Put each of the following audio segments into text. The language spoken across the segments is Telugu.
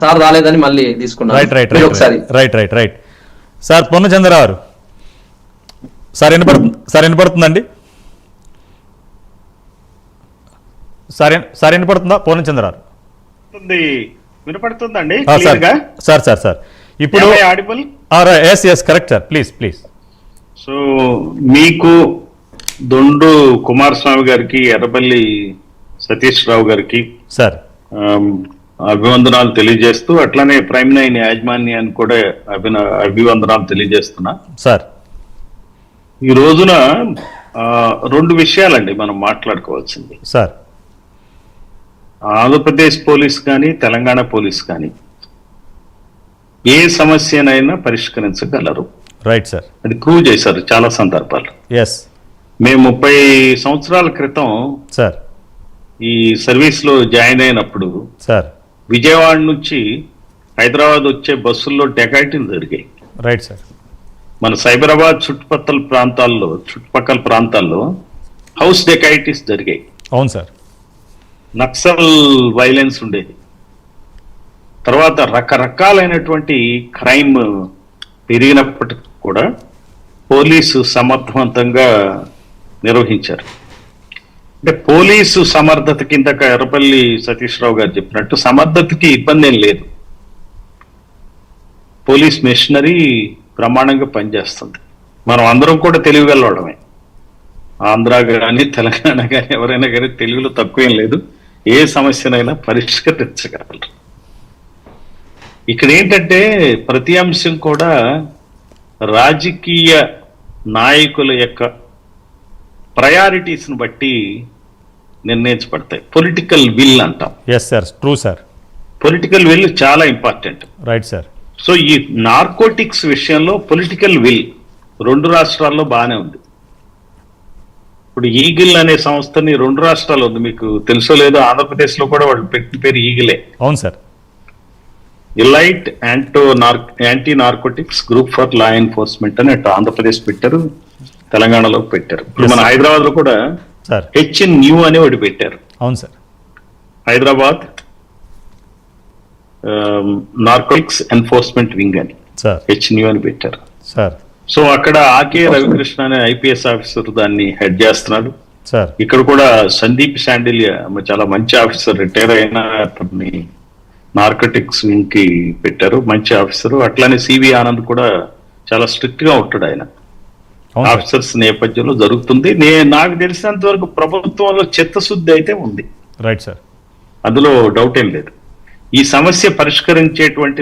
సార్ రాలేదని మళ్ళీ తీసుకున్నాను. రైట్. సార్ పూర్ణచంద్రరావు గారు, సార్ వినపడుతుందండి? సార్ వినపడుతుందా పూర్ణచంద్రరావు? వినపడుతుందండి. సార్ ఇప్పుడు yes correct sir, please. So మీకు దొండు కుమారస్వామి గారికి, ఎర్రపల్లి సతీష్ రావు గారికి సార్ అభివందనాలు తెలియజేస్తూ, అట్లానే ప్రైమ్ నైన్ యాజమాన్యాన్ని కూడా అభివందనాలు తెలియజేస్తున్నా. సార్ ఈ రోజున రెండు విషయాలండి మనం మాట్లాడుకోవాల్సింది. సార్ ఆంధ్రప్రదేశ్ పోలీస్ కానీ తెలంగాణ పోలీస్ కానీ ఏ సమస్యనైనా పరిష్కరించగలరు. Right sir. అది ప్రూవ్ చేశారు చాలా సందర్భాలు. ఎస్. మేము 30 సంవత్సరాల క్రితం సార్ ఈ సర్వీస్ లో జాయిన్ అయినప్పుడు సార్ విజయవాడ నుంచి హైదరాబాద్ వచ్చే బస్సుల్లో డెకాయిటీలు జరిగాయి. Right sir. మన సైబరాబాద్ చుట్టుపక్కల ప్రాంతాల్లో హౌస్ డెకాయిటీస్ జరిగాయి. అవును సార్. నక్సల్ వైలెన్స్ ఉండేది. తర్వాత రకరకాలైనటువంటి క్రైమ్ పెరిగినప్పటికీ కూడా పోలీసు సమర్థవంతంగా నిర్వహించారు. అంటే పోలీసు సమర్థత కింద ఎర్రపల్లి సతీష్ రావు గారు చెప్పినట్టు సమర్థతకి ఇబ్బంది ఏం లేదు. పోలీస్ మెషినరీ బ్రహ్మాండంగా పనిచేస్తుంది. మనం అందరం కూడా తెలివిగలవడమే. ఆంధ్ర కానీ తెలంగాణ కానీ ఎవరైనా కానీ తెలుగులో తక్కువేం లేదు. ఏ సమస్యనైనా పరిష్కరించగలరు. ఇక్కడ ఏంటంటే ప్రతి అంశం కూడా రాజకీయ నాయకుల యొక్క ప్రయారిటీస్ని బట్టి నిర్ణయించబడతాయి. పొలిటికల్ విల్ అంటాం. Yes sir, true sir. Political will చాలా ఇంపార్టెంట్. Right sir. సో ఈ నార్కోటిక్స్ విషయంలో పొలిటికల్ విల్ రెండు రాష్ట్రాల్లో బాగానే ఉంది. ఇప్పుడు ఈగిల్ అనే సంస్థని రెండు రాష్ట్రాలు ఉంది, మీకు తెలుసో లేదో. ఆంధ్రప్రదేశ్ లో కూడా వాళ్ళు పెట్టిన పేరు ఈగిలే. అవును sir. Elite anti narcotics group for law enforcement అని అటు ఆంధ్రప్రదేశ్ పెట్టారు, తెలంగాణలో పెట్టారు. ఇప్పుడు మన హైదరాబాద్ లో కూడా HNU అని ఒకటి పెట్టారు. అవును sir. Hyderabad narcotics enforcement wing అని HNU అని పెట్టారు సార్. సో అక్కడ ఆకే రవికృష్ణ అనే IPS ఆఫీసర్ దాన్ని హెడ్ చేస్తున్నాడు సార్. ఇక్కడ కూడా సందీప్ శాండిలియా చాలా మంచి ఆఫీసర్, రిటైర్ అయిన అతన్ని నార్కోటిక్స్ వింగ్ కి పెట్టారు, మంచి ఆఫీసర్. అట్లానే CV ఆనంద్ కూడా చాలా స్ట్రిక్ట్ గా ఉంటాడు. ఆయన ఆఫీసర్స్ నేపథ్యంలో జరుగుతుంది. నాకు తెలిసినంత వరకు ప్రభుత్వంలో చిత్తశుద్ధి అయితే ఉంది. రైట్ సార్, అందులో డౌట్ ఏం లేదు. ఈ సమస్య పరిష్కరించబడే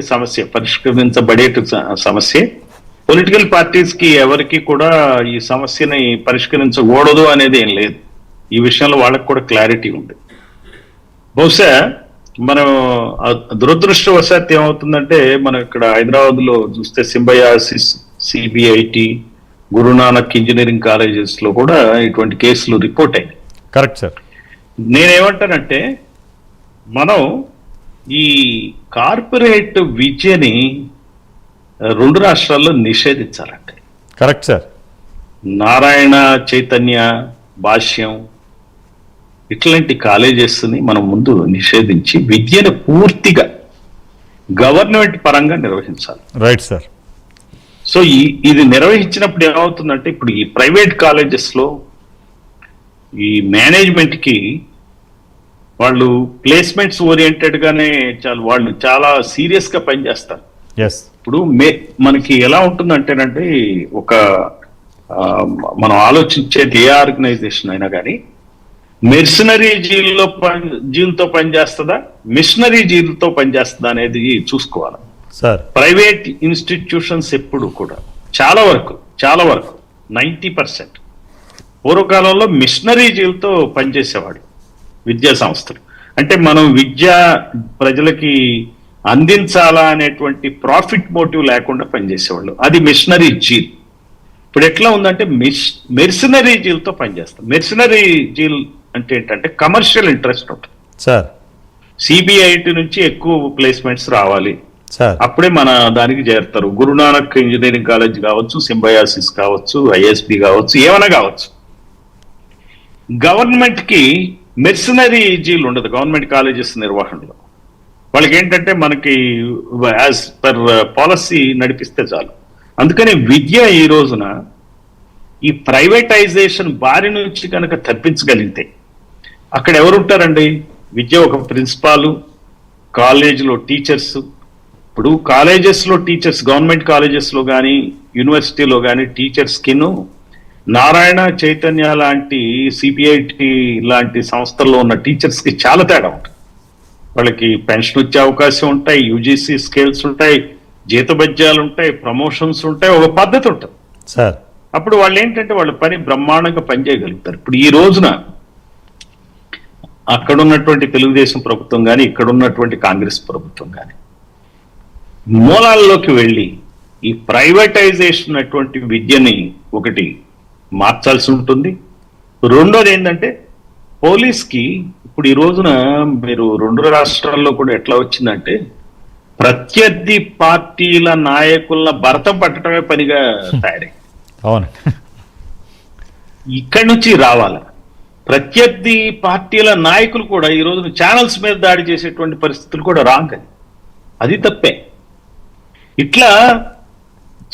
సమస్య. పొలిటికల్ పార్టీస్ కి ఎవరికి కూడా ఈ సమస్యని పరిష్కరించకూడదు అనేది ఏం లేదు. ఈ విషయంలో వాళ్ళకి కూడా క్లారిటీ ఉంది. బహుశా మనం దురదృష్టవశాత్తు ఏమవుతుందంటే, మనం ఇక్కడ హైదరాబాద్ లో చూస్తే Symbiosis, CBIT, Guru Nanak engineering colleges లో కూడా ఇటువంటి కేసులు రిపోర్ట్ అయ్యాయి. Correct sir. నేనేమంటానంటే, మనం ఈ కార్పొరేట్ విద్యని రెండు రాష్ట్రాల్లో నిషేధించాలంటే. Correct sir. నారాయణ చైతన్య, భాష్యం ఇట్లాంటి కాలేజెస్ ని మనం ముందు నిషేధించి విద్యను పూర్తిగా గవర్నమెంట్ పరంగా నిర్వహించాలి. Right sir. సో ఇది నిర్వహించినప్పుడు ఏమవుతుందంటే, ఇప్పుడు ఈ ప్రైవేట్ కాలేజెస్ లో ఈ మేనేజ్మెంట్ కి వాళ్ళు ప్లేస్మెంట్స్ ఓరియంటెడ్ గానే వాళ్ళు చాలా సీరియస్ గా పనిచేస్తారు. ఇప్పుడు మనకి ఎలా ఉంటుందంటేనంటే, ఒక మనం ఆలోచించేది ఏ ఆర్గనైజేషన్ అయినా కానీ మెర్సనరీ జీల్తో పనిచేస్తుందా, మిషనరీ జీల్తో పనిచేస్తుందా అనేది చూసుకోవాలి. ప్రైవేట్ ఇన్స్టిట్యూషన్స్ ఎప్పుడు కూడా చాలా వరకు 90% పూర్వకాలంలో మిషనరీ జీల్తో పనిచేసేవాడు విద్యా సంస్థలు. అంటే మనం విద్య ప్రజలకి అందించాలా అనేటువంటి ప్రాఫిట్ మోటివ్ లేకుండా పనిచేసేవాళ్ళు. అది మిషనరీ జీల్. ఇప్పుడు ఎట్లా ఉందంటే మెర్సనరీ జీల్తో పనిచేస్తాం. మెర్సనరీ జీల్ అంటే ఏంటంటే కమర్షియల్ ఇంట్రెస్ట్ ఉంటుంది సార్. CBIT నుంచి ఎక్కువ ప్లేస్మెంట్స్ రావాలి, అప్పుడే మన దానికి చేరుతారు. గురునానక్ ఇంజనీరింగ్ కాలేజ్ కావచ్చు, సింబయాసిస్ కావచ్చు, ISB కావచ్చు, ఏమైనా కావచ్చు. గవర్నమెంట్ కి మెర్సనరీ జీల్ ఉండదు గవర్నమెంట్ కాలేజెస్ నిర్వహణలో. వాళ్ళకి ఏంటంటే మనకి యాజ్ పర్ పాలసీ నడిపిస్తే చాలు. అందుకని విద్య ఈ రోజున ఈ ప్రైవేటైజేషన్ బారి నుంచి కనుక తప్పించగలిగితే అక్కడ ఎవరుంటారండి? విద్య ఒక ప్రిన్సిపాలు, కాలేజీలో టీచర్స్. ఇప్పుడు కాలేజెస్లో టీచర్స్, గవర్నమెంట్ కాలేజెస్లో కానీ యూనివర్సిటీలో కానీ టీచర్స్కి నారాయణ చైతన్య లాంటి సిపిఐటి లాంటి సంస్థల్లో ఉన్న టీచర్స్కి చాలా తేడా ఉంటుంది. వాళ్ళకి పెన్షన్ వచ్చే అవకాశం ఉంటాయి, యూజీసీ స్కేల్స్ ఉంటాయి, జీతభత్యాలు ఉంటాయి, ప్రమోషన్స్ ఉంటాయి, ఒక పద్ధతి ఉంటుంది సార్. అప్పుడు వాళ్ళు ఏంటంటే వాళ్ళ పని బ్రహ్మాండంగా పనిచేయగలుగుతారు. ఇప్పుడు ఈ రోజున అక్కడ ఉన్నటువంటి తెలుగుదేశం ప్రభుత్వం కానీ ఇక్కడ ఉన్నటువంటి కాంగ్రెస్ ప్రభుత్వం కానీ మూలాల్లోకి వెళ్ళి ఈ ప్రైవేటైజేషన్ అటువంటి విద్యని ఒకటి మార్చాల్సి ఉంటుంది. రెండోది ఏంటంటే పోలీస్కి ఇప్పుడు ఈ రోజున మీరు 2 రాష్ట్రాల్లో కూడా ఎట్లా వచ్చిందంటే ప్రత్యర్థి పార్టీల నాయకుల భరతం పట్టడమే పనిగా తయారై అవును, ఇక్కడి నుంచి రావాలి. ప్రత్యర్థి పార్టీల నాయకులు కూడా ఈ రోజున ఛానల్స్ మీద దాడి చేసేటువంటి పరిస్థితులు కూడా రాంగ్. అది తప్పే. ఇట్లా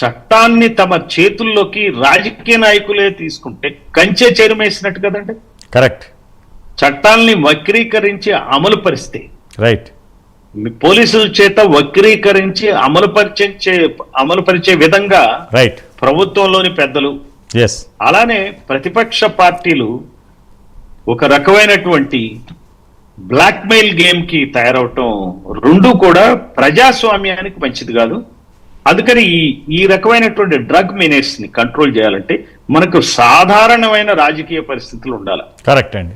చట్టాన్ని తమ చేతుల్లోకి రాజకీయ నాయకులే తీసుకుంటే కంచె చేరుమేసినట్టు కదండి. కరెక్ట్. చట్టాల్ని వక్రీకరించి అమలు పరిస్తే, రైట్, పోలీసుల చేత వక్రీకరించి అమలుపరిచే విధంగా రైట్ ప్రభుత్వంలోని పెద్దలు, ఎస్, అలానే ప్రతిపక్ష పార్టీలు ఒక రకమైనటువంటి బ్లాక్మెయిల్ గేమ్ కి తయారవటం రెండు కూడా ప్రజాస్వామ్యానికి మంచిది కాదు. అందుకని ఈ రకమైనటువంటి డ్రగ్ మినేట్స్ ని కంట్రోల్ చేయాలంటే మనకు సాధారణమైన రాజకీయ పరిస్థితులు ఉండాలి. కరెక్ట్ అండి.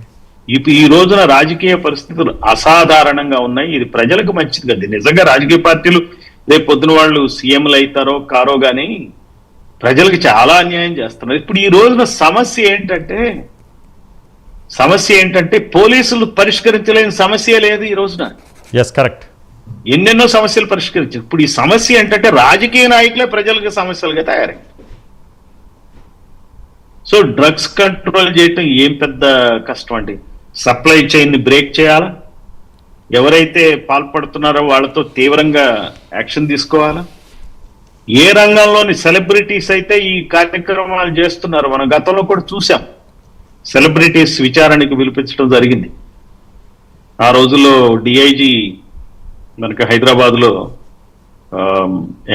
ఈ రోజున రాజకీయ పరిస్థితులు అసాధారణంగా ఉన్నాయి. ఇది ప్రజలకు మంచిది కాదు. నిజంగా రాజకీయ పార్టీలు రేపు పొద్దున వాళ్ళు సీఎంలు అవుతారో కారో గానీ ప్రజలకు చాలా అన్యాయం చేస్తున్నారు. ఇప్పుడు ఈ రోజున సమస్య ఏంటంటే పోలీసులు పరిష్కరించలేని సమస్య లేదు ఈ రోజున. Yes, correct. ఎన్నెన్నో సమస్యలు పరిష్కరించారు. ఇప్పుడు ఈ సమస్య ఏంటంటే రాజకీయ నాయకులే ప్రజలకు సమస్యలుగా తయారై. సో డ్రగ్స్ కంట్రోల్ చేయటం ఏం పెద్ద కష్టం అండి. సప్లై చైన్ ని బ్రేక్ చేయాలా, ఎవరైతే పాల్పడుతున్నారో వాళ్ళతో తీవ్రంగా యాక్షన్ తీసుకోవాలా. ఏ రంగంలోని సెలబ్రిటీస్ అయితే ఈ కార్యక్రమాలు చేస్తున్నారు మనం గతంలో కూడా చూసాం. సెలబ్రిటీస్ విచారణకు పిలిపించడం జరిగింది. ఆ రోజుల్లో డిఐజీ మనకి హైదరాబాద్ లో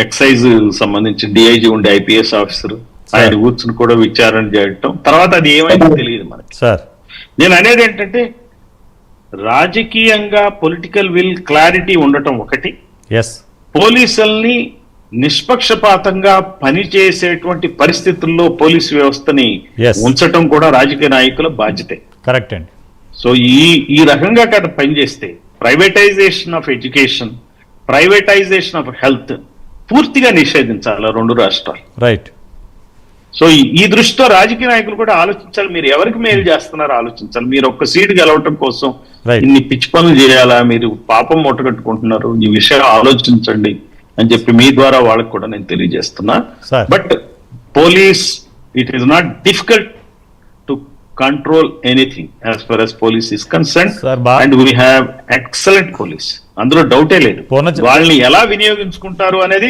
ఎక్సైజ్ సంబంధించి డిఐజీ ఉండే ఐపీఎస్ ఆఫీసర్, ఆయన కూర్చుని కూడా విచారణ చేయటం. తర్వాత అది ఏమైందో తెలియదు మనకి. నేను అనేది ఏంటంటే రాజకీయంగా పొలిటికల్ విల్ క్లారిటీ ఉండటం ఒకటి, పోలీసుల్ని నిష్పక్షపాతంగా పనిచేసేటువంటి పరిస్థితుల్లో పోలీసు వ్యవస్థని ఉంచటం కూడా రాజకీయ నాయకుల బాధ్యతే. కరెక్ట్ అండి. సో ఈ రకంగా కదా పనిచేస్తే privatisation of education, privatisation of health పూర్తిగా నిషేధించాలి 2 రాష్ట్రాలు. రైట్. సో ఈ దృష్టితో రాజకీయ నాయకులు కూడా ఆలోచించాలి. మీరు ఎవరికి మేలు చేస్తున్నారో ఆలోచించాలి. మీరు ఒక్క సీటు గెలవటం కోసం ఇన్ని పిచ్చి పనులు చేయాలా, మీరు పాపం మూటగట్టుకుంటున్నారు, ఈ విషయం ఆలోచించండి అని చెప్పి మీ ద్వారా వాళ్ళకు కూడా నేను తెలియజేస్తున్నా. But police, it is not difficult to control anything as for as police is concern, and we have excellent police, అందులో డౌటే లేదు. వాళ్ళని ఎలా వినియోగించుకుంటారు అనేది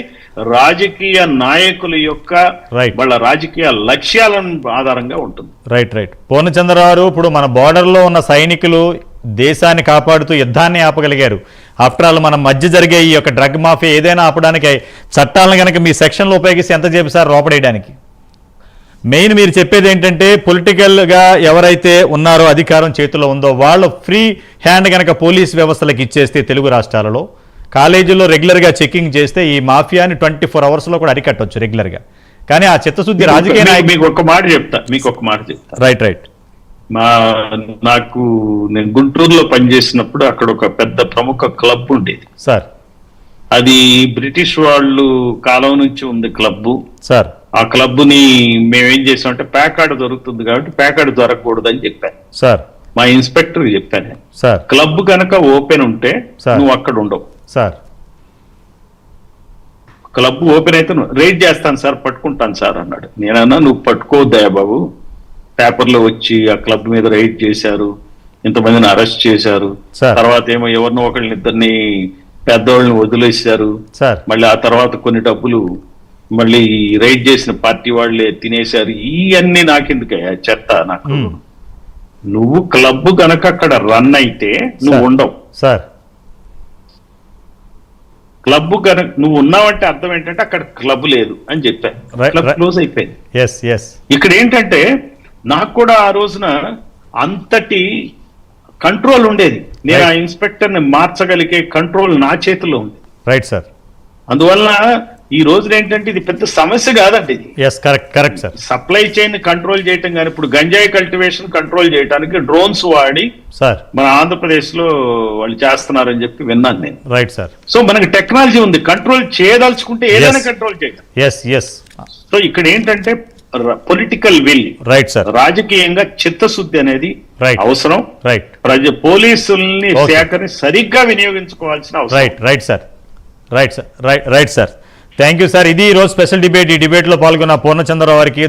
రాజకీయ నాయకుల యొక్క వాళ్ళ రాజకీయ లక్ష్యాల ఆధారంగా ఉంటుంది. రైట్. పూర్ణచంద్రరావు, ఇప్పుడు మన బోర్డర్ లో ఉన్న సైనికులు దేశాన్ని కాపాడుతూ యుద్ధాన్ని ఆపగలిగారు. ఆఫ్టర్ ఆల్ మన మధ్య జరిగే ఈ యొక్క డ్రగ్ మాఫియా ఏదైనా ఆపడానికి చట్టాలను కనుక మీ సెక్షన్లు ఉపయోగిస్తే ఎంత చేపిస్తారు లోపడేయడానికి? మెయిన్ మీరు చెప్పేది ఏంటంటే పొలిటికల్గా ఎవరైతే ఉన్నారో, అధికారం చేతిలో ఉందో వాళ్ళు ఫ్రీ హ్యాండ్ కనుక పోలీస్ వ్యవస్థలకు ఇచ్చేస్తే తెలుగు రాష్ట్రాలలో కాలేజీల్లో రెగ్యులర్గా చెకింగ్ చేస్తే ఈ మాఫియాని 24 అవర్స్లో కూడా అరికట్టవచ్చు రెగ్యులర్గా. కానీ ఆ చిత్తశుద్ధి రాజకీయ నాయకులు. మీకు ఒక మాట చెప్తా. రైట్. నాకు నేను గుంటూరులో పనిచేసినప్పుడు అక్కడ ఒక పెద్ద ప్రముఖ క్లబ్ ఉండేది సార్. అది బ్రిటిష్ వాళ్ళు కాలం నుంచి ఉంది క్లబ్ సార్. ఆ క్లబ్ ని మేమేం చేసామంటే ప్యాకార్డు దొరుకుతుంది కాబట్టి ప్యాకార్డు దొరకకూడదు అని చెప్పాను సార్. మా ఇన్స్పెక్టర్ చెప్పాను సార్, క్లబ్ కనుక ఓపెన్ ఉంటే నువ్వు అక్కడ ఉండవు సార్. క్లబ్ ఓపెన్ అయితే రేట్ చేస్తాను సార్, పట్టుకుంటాను సార్ అన్నాడు. నేనన్నా నువ్వు పట్టుకోవద్దయా బాబు, పేపర్లో వచ్చి ఆ క్లబ్ మీద రైడ్ చేశారు, ఇంతమందిని అరెస్ట్ చేశారు, తర్వాత ఏమో ఎవరినో ఒకళ్ళని ఇద్దరిని పెద్దోళ్ళని వదిలేశారు. సార్ మళ్ళీ ఆ తర్వాత కొన్ని డబ్బులు మళ్ళీ రైడ్ చేసిన పార్టీ వాళ్ళే తినేశారు. ఇవన్నీ నాకెందుకయ్యా చెత్త నాకు. నువ్వు క్లబ్ గనక అక్కడ రన్ అయితే నువ్వు సార్. ఉండవు. సార్ క్లబ్ గనక నువ్వు ఉన్నావంటే అర్థం ఏంటంటే అక్కడ క్లబ్ లేదు అని చెప్పాను. క్లబ్ క్లోజ్ అయిపోయింది. ఎస్ ఎస్ ఇక్కడ ఏంటంటే నాకు కూడా ఆ రోజున అంతటి కంట్రోల్ ఉండేది. నేను ఆ ఇన్స్పెక్టర్ ని మార్చగలిగే కంట్రోల్ నా చేతిలో ఉంది. Right sir. అందువల్ల ఈ రోజున ఏంటంటే ఇది పెద్ద సమస్య కాదండి. ఇది yes correct sir. Supply chain control చేయటం కానీ ఇప్పుడు గంజాయి కల్టివేషన్ కంట్రోల్ చేయడానికి డ్రోన్స్ వాడి సార్ మన ఆంధ్రప్రదేశ్ లో వాళ్ళు చేస్తున్నారని చెప్పి విన్నాను నేను. Right sir. సో మనకి టెక్నాలజీ ఉంది, కంట్రోల్ చేయదలుచుకుంటే ఏదైనా కంట్రోల్ చేయగలం. Yes yes. సో ఇక్కడ ఏంటంటే పొలిటికల్ విల్, రైట్ సార్. రాజకీయంగా చిత్తశుద్ధి అనేది Right. అవసరం. రైట్ పోలీసుల్ని Okay. శాఖని సరిగ్గా వినియోగించుకోవాల్సిన అవసరం. Right sir. Right sir. Right sir. Thank you sir. ఇది ఈ రోజు స్పెషల్ డిబేట్. ఈ డిబేట్ లో పాల్గొన్న పూర్ణచంద్రరావు వారికి